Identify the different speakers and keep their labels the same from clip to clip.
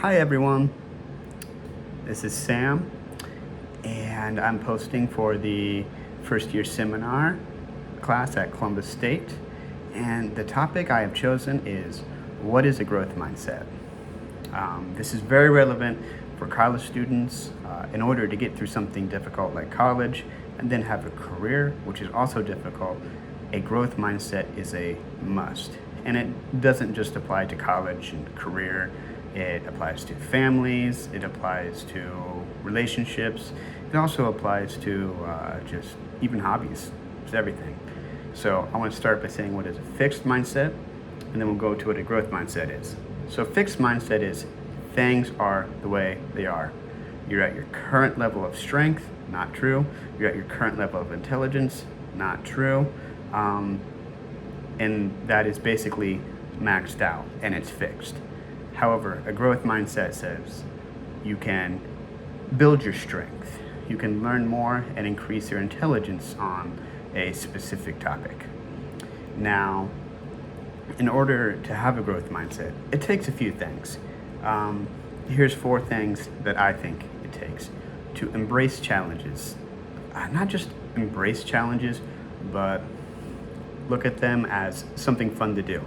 Speaker 1: Hi everyone, this is Sam, and I'm posting for the first year seminar class at Columbus State. And the topic I have chosen is, what is a growth mindset? This is very relevant for college students in order to get through something difficult like college and then have a career, which is also difficult. A growth mindset is a must. And it doesn't just apply to college and career. It applies to families, it applies to relationships, it also applies to just even hobbies. It's everything. So I want to start by saying what is a fixed mindset, and then we'll go to what a growth mindset is. So a fixed mindset is things are the way they are. You're at your current level of strength, not true. You're at your current level of intelligence, not true. And that is basically maxed out and it's fixed. However, a growth mindset says you can build your strength, you can learn more and increase your intelligence on a specific topic. Now, in order to have a growth mindset, it takes a few things. Here's 4 things that I think it takes to embrace challenges. Not just embrace challenges, but look at them as something fun to do.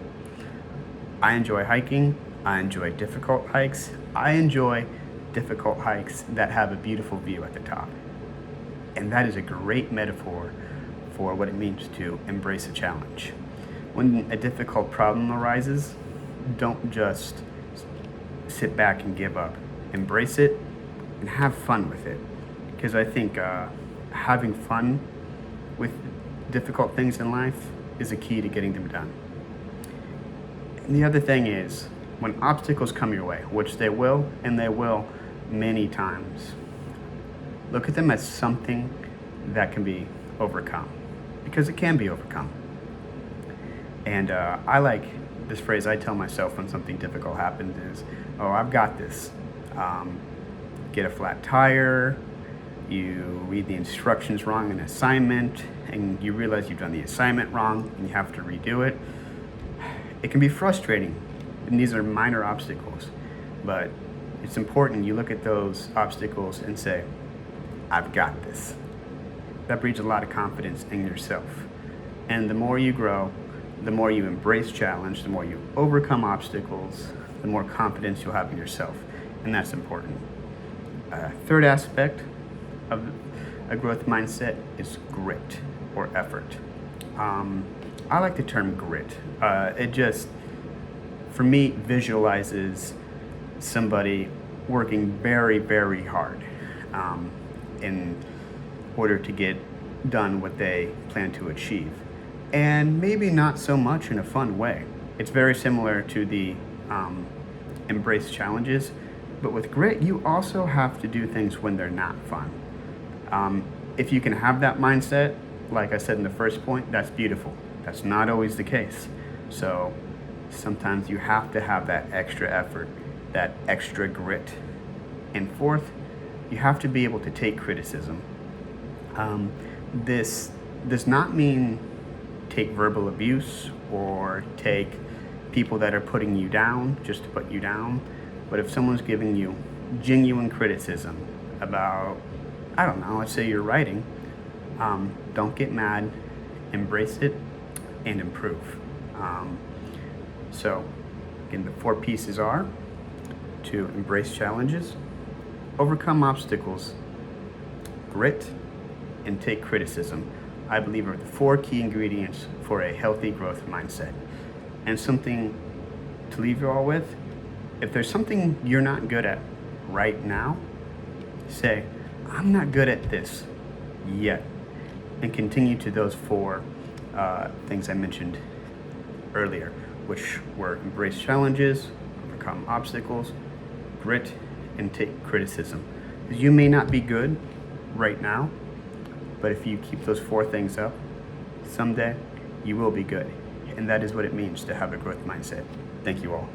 Speaker 1: I enjoy hiking. I enjoy difficult hikes. I enjoy difficult hikes that have a beautiful view at the top. And that is a great metaphor for what it means to embrace a challenge. When a difficult problem arises, don't just sit back and give up. Embrace it and have fun with it. Because I think having fun with difficult things in life is a key to getting them done. And the other thing is, when obstacles come your way, which they will, and they will many times, look at them as something that can be overcome, because it can be overcome. And I like this phrase I tell myself when something difficult happens is, oh, I've got this. Get a flat tire, you read the instructions wrong in an assignment, and you realize you've done the assignment wrong, and you have to redo it. It can be frustrating, and these are minor obstacles, but it's important you look at those obstacles and say, I've got this. That breeds a lot of confidence in yourself. And the more you grow, the more you embrace challenge, the more you overcome obstacles, the more confidence you'll have in yourself, and that's important. Third aspect of a growth mindset is grit or effort. I like the term grit. It just, for me, visualizes somebody working very, very hard in order to get done what they plan to achieve. And maybe not so much in a fun way. It's very similar to the embrace challenges, but with grit, you also have to do things when they're not fun. If you can have that mindset, like I said in the first point, that's beautiful. That's not always the case. So sometimes you have to have that extra effort, that extra grit. And fourth, you have to be able to take criticism. This does not mean take verbal abuse or take people that are putting you down just to put you down. But if someone's giving you genuine criticism about, I don't know, let's say you're writing, don't get mad, embrace it, and improve. So, again, the 4 pieces are to embrace challenges, overcome obstacles, grit, and take criticism. I believe are the 4 key ingredients for a healthy growth mindset. And something to leave you all with, if there's something you're not good at right now, say, I'm not good at this yet. And continue to those 4 things I mentioned earlier, which were embrace challenges, overcome obstacles, grit, and take criticism. You may not be good right now, but if you keep those 4 things up, someday you will be good. And that is what it means to have a growth mindset. Thank you all.